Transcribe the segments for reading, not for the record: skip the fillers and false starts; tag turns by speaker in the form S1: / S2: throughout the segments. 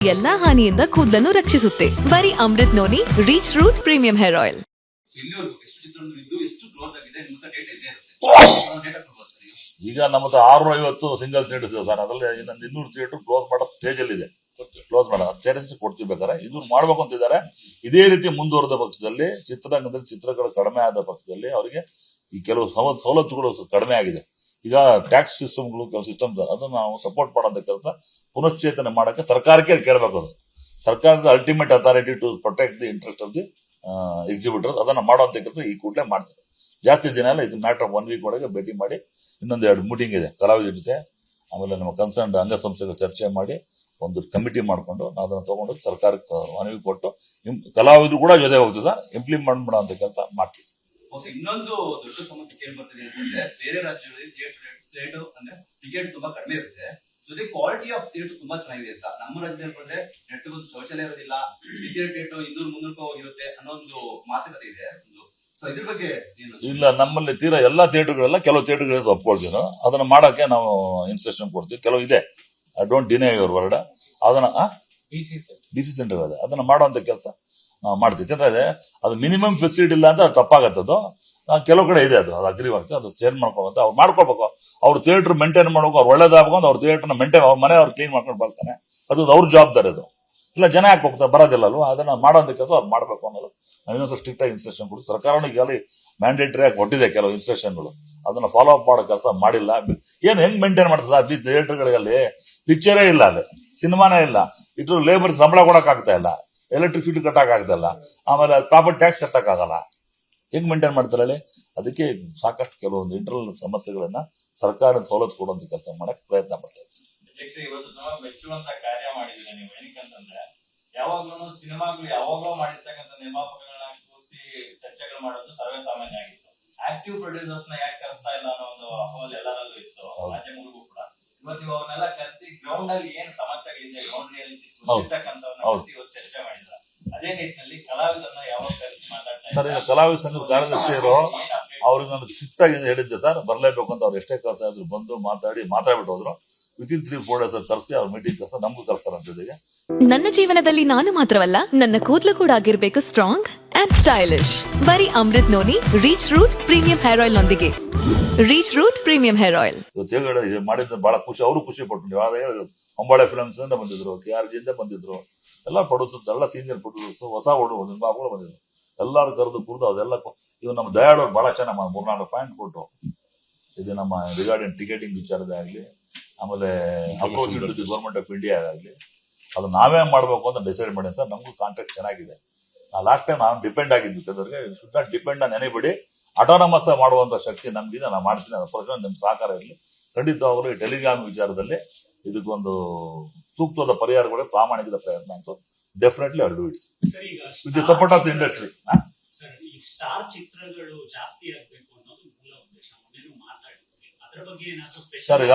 S1: ಎಲ್ಲಾ ಹಾನಿಯಿಂದ ಕೂದಲನ್ನು ರಕ್ಷಿಸುತ್ತೆ. ಬರೀ Amrit noni reach root premium hair oil.
S2: ಈಗ ನಮ್ಮದು 650 ಸಿಂಗಲ್ ಥಿಯೇಟರ್ಸ್ ಇದೆ ಸರ್. ಅದರಲ್ಲಿ ಇನ್ನೊಂದು 200 ಥಿಯೇಟರ್ ಕ್ಲೋಸ್ ಮಾಡೋ ಸ್ಟೇಜ್ ಅಲ್ಲಿ ಇದೆ. ಕ್ಲೋಸ್ ಮಾಡೋ ಸ್ಟೇಟಸ್ ಕೊಡ್ತೀವಿ ಬೇಕಾದ್ರೆ ಇದು ಮಾಡ್ಬೇಕು ಅಂತಿದ್ದಾರೆ. ಇದೇ ರೀತಿ ಮುಂದುವರೆದ ಪಕ್ಷದಲ್ಲಿ ಚಿತ್ರರಂಗದಲ್ಲಿ ಚಿತ್ರಗಳು ಕಡಿಮೆ ಆದ ಪಕ್ಷದಲ್ಲಿ ಅವರಿಗೆ ಈ ಕೆಲವು ಸವಲತ್ತುಗಳು ಕಡಿಮೆ ಆಗಿದೆ. ಈಗ ಟ್ಯಾಕ್ಸ್ ಸಿಸ್ಟಮ್ಗಳು ಕೆಲವು ಸಿಸ್ಟಮ್ ಅದನ್ನು ನಾವು ಸಪೋರ್ಟ್ ಮಾಡೋಂಥ ಕೆಲಸ ಪುನಶ್ಚೇತನೆ ಮಾಡೋಕೆ ಸರ್ಕಾರಕ್ಕೆ ಕೇಳಬೇಕು. ಅದು ಸರ್ಕಾರದ ultimate authority to protect the interest of the exhibitor. ಅದನ್ನ ಮಾಡುವಂತ ಕೆಲಸ ಈ ಕೂಡಲೇ ಮಾಡ್ತಾರೆ. ಜಾಸ್ತಿ ದಿನ ಅಲ್ಲ, ಇದು ಮ್ಯಾಟರ್ ಆಫ್ 1 ವೀಕ್ ಒಳಗೆ ಭೇಟಿ ಮಾಡಿ ಇನ್ನೊಂದು 2 ಮೀಟಿಂಗ್ ಇದೆ ಕಲಾವಿದರ ಜೊತೆ, ಆಮೇಲೆ ನಮ್ಮ ಕನ್ಸರ್ನ್ ಅಂಗಸಂಸ್ಥೆಗಳು ಚರ್ಚೆ ಮಾಡಿ ಒಂದು ಕಮಿಟಿ ಮಾಡ್ಕೊಂಡು ಅದನ್ನ ತಗೊಂಡು ಸರ್ಕಾರಕ್ಕೆ ಮನವಿ ಕೊಟ್ಟು ಕಲಾವಿದರು ಕೂಡ ಜೊತೆ ಹೋಗ್ತದ ಇಂಪ್ಲಿಮೆಂಟ್ ಮಾಡೋ ಅಂತ ಕೆಲಸ ಮಾಡ್ತೀವಿ.
S3: ಇನ್ನೊಂದು ದೊಡ್ಡ ಸಮಸ್ಯೆ ಕೇಳಿ ಬರ್ತದೆ ಅಂತಂದ್ರೆ ಬೇರೆ ರಾಜ್ಯಗಳಲ್ಲಿ ಥಿಯೇಟರ್ ಅಂದ್ರೆ ಟಿಕೆಟ್ ತುಂಬಾ ಕಡಿಮೆ ಇರುತ್ತೆ, ಜೊತೆ ಕ್ವಾಲಿಟಿ ಆಫ್ ಥಿಯೇಟರ್ ತುಂಬಾ ಚೆನ್ನಾಗಿದೆ ಅಂತ. ನಮ್ಮ ರಾಜ್ಯದಲ್ಲಿ ಬಂದ್ರೆ ನೆಟ್ಗೊಂದು ಶೌಚಾಲಯ ಇರೋದಿಲ್ಲ, ಥಿಯೇಟರ್ 200-300 ಹೋಗಿರುತ್ತೆ ಅನ್ನೋ ಒಂದು ಮಾತುಕತೆ ಇದೆ. ಸೊ ಇದ್ರ ಬಗ್ಗೆ
S2: ಇಲ್ಲ, ನಮ್ಮಲ್ಲಿ ತೀರಾ ಎಲ್ಲಾ ಥಿಯೇಟರ್ಗಳೆಲ್ಲ ಕೆಲವು ಥಿಯೇಟರ್ಗಳು ಒಪ್ಕೊಳ್ತೀವಿ. ಅದನ್ನ ಮಾಡಕ್ಕೆ ನಾವು ಇನ್ಸ್ಟ್ರಕ್ಷನ್ ಕೊಡ್ತೀವಿ. ಕೆಲವು ಇದೆ, I don't deny your word. ಅದನ್ನ ಬಿ ಸಿ ಸೆಂಟರ್ ಇದೆ, ಅದನ್ನ ಮಾಡುವಂತ ಕೆಲಸ ನಾವು ಮಾಡ್ತೀವಿ. ಯಾಕಂದ್ರೆ ಅದು ಮಿನಿಮಮ್ ಫೆಸಿಲಿಟಿ ಇಲ್ಲ ಅಂತ ಅದು ತಪ್ಪಾಗತ್ತದು. ಕೆಲವು ಕಡೆ ಇದೆ, ಅದು ಅಗ್ರಿ ಆಗ್ತದೆ, ಅದು ಚೇಂಜ್ ಮಾಡ್ಕೊಳಂತ ಅವ್ರು ಮಾಡ್ಕೊಳ್ಬೇಕು. ಅವ್ರ ಥಿಯೇಟರ್ ಮೇಂಟೈನ್ ಮಾಡ್ಬೇಕು, ಅವ್ರು ಒಳ್ಳೇದಾಗಬೇಕು ಅಂತ ಅವ್ರ ಥಿಯೇಟರ್ನ ಮೇಂಟೈನ್, ಅವ್ರ ಮನೆ ಅವ್ರು ಕ್ಲೀನ್ ಮಾಡ್ಕೊಂಡು ಬರ್ತಾನೆ, ಅದು ಅವ್ರ ಜವಾಬ್ದಾರಿ. ಅದು ಇಲ್ಲ ಜನ ಯಾಕೆ ಹೋಗ್ತಾರೆ, ಬರೋದಿಲ್ಲ ಅಲ್ವಾ, ಅದನ್ನ ಮಾಡೋಂಥ ಕೆಲಸ ಅವ್ರು ಮಾಡ್ಬೇಕು ಅನ್ನೋದು ನಾವು ಇನ್ನೊಂದು ಸ್ಟ್ರಿಕ್ಟ್ ಆಗಿ ಇನ್ಸ್ಟ್ರಕ್ಷನ್ ಕೊಟ್ಟು ಸರ್ಕಾರನೂ ಈಗಾಗಲೇ ಮ್ಯಾಂಡೇಟರಿ ಆಗಿ ಕೊಟ್ಟಿದೆ ಕೆಲವು ಇನ್ಸ್ಟ್ರಕ್ಷನ್ಗಳು. ಅದನ್ನ ಫಾಲೋ ಅಪ್ ಮಾಡೋ ಕೆಲಸ ಮಾಡಿಲ್ಲ. ಏನು ಹೆಂಗ್ ಮೇಂಟೈನ್ ಮಾಡ್ತದೆ ಆ ಥಿಯೇಟರ್ಗಳಲ್ಲಿ? ಪಿಕ್ಚರೇ ಇಲ್ಲ, ಅದು ಸಿನಿಮಾನೇ ಇಲ್ಲ, ಇದ್ರ ಲೇಬರ್ ಸಂಬಳ ಕೊಡಕ್ ಆಗ್ತಾ ಇಲ್ಲ, ಎಲೆಕ್ಟ್ರಿಸಿಟಿ ಕಟ್ಟಕ್ ಆಗ್ತಾ ಇಲ್ಲ, ಆಮೇಲೆ ಪ್ರಾಪರ್ ಟ್ಯಾಕ್ಸ್ ಕಟ್ಟಕ್ ಆಗಲ್ಲ. ಹೆಂಗ್ ಮೇಂಟೈನ್ ಮಾಡ್ತಾರೆ ಹೇಳಿ? ಅದಕ್ಕೆ ಸಾಕಷ್ಟು ಕೆಲವೊಂದು ಇಂಟರ್ನಲ್ ಸಮಸ್ಯೆಗಳನ್ನ ಸರ್ಕಾರದ ಸವಲತ್ತು ಕೊಡುವಂತ ಕೆಲಸ ಮಾಡಕ್ ಪ್ರಯತ್ನ ಪಡ್ತಾ ಇದ್ದೀವಿ.
S4: ಇವತ್ತು ತುಂಬಾ ಮೆಚ್ಚುವಂತ ಕಾರ್ಯ ಮಾಡಿದ್ರೆ ನೀವು. ಏನಕ್ಕಂತಂದ್ರೆ ಯಾವಾಗ್ಲೂ ಸಿನಿಮಾಗಳು ಯಾವಾಗ್ಲೂ ಮಾಡಿರ್ತಕ್ಕಂಥ ನಿರ್ಮಾಪಕಗಳನ್ನ ಕೂರಿಸಿ ಚರ್ಚೆಗಳು ಮಾಡೋದು ಸರ್ವೇ ಸಾಮಾನ್ಯ ಆಗಿತ್ತು. ಆಕ್ಟಿವ್ ಪ್ರೊಡ್ಯೂಸರ್ಸ್ ನ ಯಾಕೆ ಕರೆಸ್ತಾ ಇಲ್ಲ ಅನ್ನೋ ಒಂದು ಅಹವಾಲು ಎಲ್ಲರಲ್ಲೂ ಇತ್ತು, ಮಾಧ್ಯಮಗಳಿಗೂ ಕೂಡ. ಇವತ್ತು ನೀವು ಅವ್ರನ್ನೆಲ್ಲ ಕರೆಸಿ ಗ್ರೌಂಡ್ ಅಲ್ಲಿ ಏನ್ ಸಮಸ್ಯೆಗಳಿದೆ, ಗ್ರೌಂಡ್ ರಿಯಾಲಿಟಿ ಇರ್ತಕ್ಕಂಥವ್ರನ್ನ ಕರೆಸಿ ಇವತ್ತು ಚರ್ಚೆ ಮಾಡಿದ್ರ. ಅದೇ ನಿಟ್ಟಿನಲ್ಲಿ ಕಲಾವಿದರನ್ನ ಯಾವಾಗ ಕರೆಸಿ ಮಾತಾಡ್ತಾ ಇದ್ದಾರೆ.
S2: ಕಲಾವಿದ ಸಂಘದ ಕಾರ್ಯದರ್ಶಿಯರು ಅವ್ರಿಗೆ ನಾನು ಸ್ಟ್ರಿಕ್ಟ್ ಆಗಿ ಹೇಳಿದ್ದೆ ಸರ್, ಬರ್ಲೇಬೇಕು ಅಂತ. ಅವ್ರು ಎಷ್ಟೇ ಕೆಲಸ ಆದ್ರೂ ಬಂದು ಮಾತಾಡ್ಬಿಟ್ಟು ಹೋದ್ರು. ವಿತಿನ್ 3-4 ಡೇಸ್ ಕರೆಸಿ ಅವ್ರ ಮೀಟಿಂಗ್ ಕರ್ಸ ನಮಗೂ ಕರ್ಸ್ತಾರಂತಿದೆ.
S1: ನನ್ನ ಜೀವನದಲ್ಲಿ ನಾನು ಮಾತ್ರವಲ್ಲ, ನನ್ನ ಕೂದಲು ಕೂಡ ಆಗಿರ್ಬೇಕು ಸ್ಟ್ರಾಂಗ್ ಅಂಡ್ ಸ್ಟೈಲಿಶ್. ಬರೀ Amrit noni reach root premium hair oil ನೊಂದಿಗೆ. Reach root premium hair oil
S2: ಮಾಡಿದ್ರೆ ಬಹಳ ಖುಷಿ, ಅವರು ಖುಷಿ ಪಟ್ಟು. ಹೊಂಬಾಳೆ ಫಿಲ್ಮ್ಸ್ ಇಂದ ಬಂದಿದ್ರು, KRG ಇಂದ ಬಂದಿದ್ರು, ಎಲ್ಲ ಪ್ರೊಡ್ಯೂಸರ್ಸ್, ಎಲ್ಲ ಸೀನಿಯರ್ ಪ್ರೊಡ್ಯೂಸರ್ಸ್, ಹೊಸ ನಿರ್ಮಾಪಕರು ಬಂದಿದ್ರು. ಎಲ್ಲಾರು ಕರೆದು ಕುರ್ದು ಅದೆಲ್ಲ ಇವ್ ನಮ್ಮ ದಯಾಳು ಬಹಳ ಚೆನ್ನಾಗಿ 3-4 ಪಾಯಿಂಟ್ ಕೊಟ್ಟು, ಇದು ನಮ್ಮ ರಿಗಾರ್ಡಿಂಗ್ ಟಿಕೆಟಿಂಗ್ ವಿಚಾರದಾಗ್ಲಿ, ಆಮೇಲೆ ಅಪ್ರೋಚ್ ಗೌರ್ಮೆಂಟ್ ಆಫ್ ಇಂಡಿಯಾ ಆಗಲಿ, ಅದು ನಾವೇ ಮಾಡ್ಬೇಕು ಅಂತ ಡಿಸೈಡ್ ಮಾಡಿ ಸರ್. ನಮಗೂ ಕಾಂಟ್ಯಾಕ್ಟ್ ಚೆನ್ನಾಗಿದೆ. ಲಾಸ್ಟ್ ಟೈಮ್ ನಾನು ಡಿಪೆಂಡ್ ಆಗಿದ್ದು ಕೆಲವರಿಗೆ. Should not depend on anybody. Autonomous ಮಾಡುವಂತ ಶಕ್ತಿ ನಮ್ಗಿದೆ, ನಾನು ಮಾಡ್ತೀನಿ. ಅದಕ್ಕೋಸ್ಕರ ನಿಮ್ ಸಹಕಾರ ಇರಲಿ. ಖಂಡಿತವಾಗಲೂ ಈ ಟೆಲಿಗ್ರಾಮ್ ವಿಚಾರದಲ್ಲಿ ಇದಕ್ಕೊಂದು ಸೂಕ್ತವಾದ ಪರಿಹಾರಗಳು ಪ್ರಾಮಾಣಿಕದ ಪ್ರಯತ್ನ ಅಂತೂ definitely I do it with the support of the industry.
S5: Star ಚಿತ್ರಗಳು ಜಾಸ್ತಿ ಆಗಬೇಕು ಅನ್ನೋದು ಮೂಲ ಉದ್ದೇಶ. ಅದರ ಬಗ್ಗೆ ಏನಾದರೂ
S2: ಸರ್, ಈಗ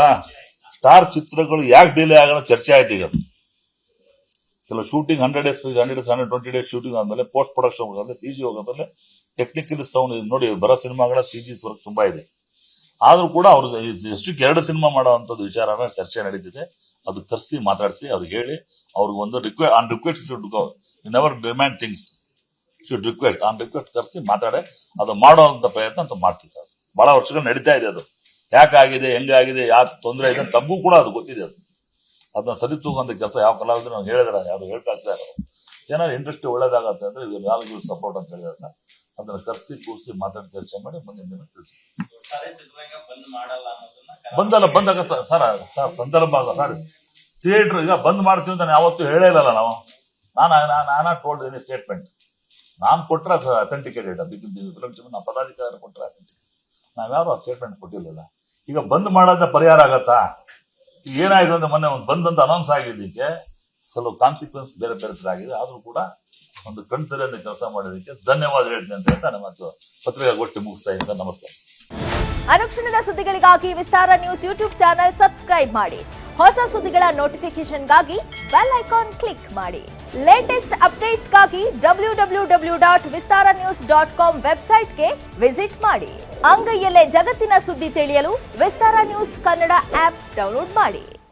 S2: ಸ್ಟಾರ್ ಚಿತ್ರಗಳು ಯಾಕೆ ಡಿಲೇ ಆಗಲ್ಲ ಚರ್ಚೆ ಆಯ್ತು. ಈಗ ಕೆಲವು ಶೂಟಿಂಗ್ 100 days 120 days ಶೂಟಿಂಗ್ ಆದ್ಮೇಲೆ ಪೋಸ್ಟ್ ಪ್ರೊಡಕ್ಷನ್ ಹೋಗೋದ್ರೆ CG ಹೋಗೋದ್ರಲ್ಲಿ ಟೆಕ್ನಿಕಲ್ ಸೌಂಡ್ ನೋಡಿ, ಬರೋ ಸಿನಿಮಾಗಳ CG ವರ್ಕ್ ತುಂಬಾ ಇದೆ. ಆದ್ರೂ ಕೂಡ ಅವ್ರು ಎಷ್ಟಕ್ಕೆ 2 ಸಿನಿಮಾ ಮಾಡುವಂತದ್ದು ವಿಚಾರನ ಚರ್ಚೆ ನಡೀತಿದೆ. ಅದು ಕರ್ಸಿ ಮಾತಾಡಿಸಿ ಅವ್ರಿಗೆ ಹೇಳಿ, ಅವ್ರಿಗೆ ಒಂದು request should go, never demand things, should request on request ಕರ್ಸಿ ಮಾತಾಡಿ ಅದು ಮಾಡುವಂತ ಪ್ರಯತ್ನ ಅಂತ ಮಾಡ್ತೀವಿ ಸರ್. ಬಹಳ ವರ್ಷಗಳು ನಡೀತಾ ಇದೆ. ಅದು ಯಾಕಾಗಿದೆ, ಹೆಂಗಾಗಿದೆ, ಯಾವ ತೊಂದರೆ ಇದೆ ತಮಗೂ ಕೂಡ ಅದು ಗೊತ್ತಿದೆ. ಅದು ಅದನ್ನ ಸರಿ ತೂಗುವಂತ ಕೆಲಸ ಯಾವ ಕಲಾವಿದ್ರು ನಾವು ಹೇಳಿದ್ರೆ ಯಾರು ಹೇಳ್ಕಳ್ಸಿದಾರೆ. ಏನಾದ್ರು ಇಂಟ್ರೆಸ್ಟ್ ಒಳ್ಳೇದಾಗತ್ತೆ ಅಂದ್ರೆ ಯಾರಿಗೂ ಸಪೋರ್ಟ್ ಅಂತ ಹೇಳಿದಾರೆ ಸರ್. ಅದನ್ನ ಕರ್ಸಿ ಕೂರಿಸಿ ಮಾತಾಡಿ ಚರ್ಚೆ ಮಾಡಿ ಮುಂದಿನ ದಿನ ತಿಳಿಸಿ. ಬಂದಾಗ ಸರ್ ಸಂದರ್ಭ ಸರ್, ಥಿಯೇಟರ್ ಈಗ ಬಂದ್ ಮಾಡ್ತೀವಿ ಅಂತ ಯಾವತ್ತೂ ಹೇಳೇ ಇಲ್ಲ ನಾವು. ನಾನಾ ಟೋಲ್ಡ್ ಎನಿ ಸ್ಟೇಟ್ಮೆಂಟ್ ನಾನ್ ಕೊಟ್ರೆ ಅಥೆಂಟಿಕೇಟೆಡ್. ನಾ ಪದಾಧಿಕಾರಿ ಕೊಟ್ರೆ ಅಥೆಂಟಿಕೇಟ್, ನಾವ್ಯಾರು ಆ ಸ್ಟೇಟ್ಮೆಂಟ್ ಕೊಟ್ಟಿರ್ಲಿಲ್ಲ. ಈಗ ಬಂದ್ ಮಾಡೋದ ಪರಿಹಾರ ಆಗತ್ತಾ? ಏನಾಯ್ತು ಅಂದ್ರೆ ಮೊನ್ನೆ ಒಂದು ಬಂದಂತ ಅನೌನ್ಸ್ ಆಗಿದ್ದಕ್ಕೆ ಸ್ವಲ್ಪ ಕಾನ್ಸಿಕ್ವೆನ್ಸ್ ಬೇರೆ ಬೇರೆ ಆಗಿದೆ. ಆದ್ರೂ ಕೂಡ ಒಂದು ಕಣ್ತಲೆಯನ್ನು ಕೆಲಸ ಮಾಡೋದಕ್ಕೆ ಧನ್ಯವಾದ ಹೇಳ್ತೀನಿ ಅಂತ ಹೇಳ್ತಾ ನಮ್ಮ ಪತ್ರಿಕಾಗೋಷ್ಠಿ ಮುಗಿಸ್ತಾ ಇದ್ದೀನಿ. ನಮಸ್ಕಾರ.
S6: ಅನುಕ್ಷಣದ ಸುದ್ದಿಗಳಿಗಾಗಿ ವಿಸ್ತಾರ ನ್ಯೂಸ್ ಯೂಟ್ಯೂಬ್ ಚಾನೆಲ್ ಸಬ್ಸ್ಕ್ರೈಬ್ ಮಾಡಿ. ಹೊಸ ಸುದ್ದಿಗಳ ನೋಟಿಫಿಕೇಶನ್ಗಾಗಿ ಬೆಲ್ ಐಕಾನ್ ಕ್ಲಿಕ್ ಮಾಡಿ. ಲೇಟೆಸ್ಟ್ ಅಪ್ಡೇಟ್ಸ್ಗಾಗಿ www.vistaranews.com ವೆಬ್ಸೈಟ್ಗೆ ವಿಸಿಟ್ ಮಾಡಿ. ಅಂಗೈಯಲ್ಲೇ ಜಗತ್ತಿನ ಸುದ್ದಿ ತಿಳಿಯಲು ವಿಸ್ತಾರ ನ್ಯೂಸ್ ಕನ್ನಡ ಆಪ್ ಡೌನ್ಲೋಡ್ ಮಾಡಿ.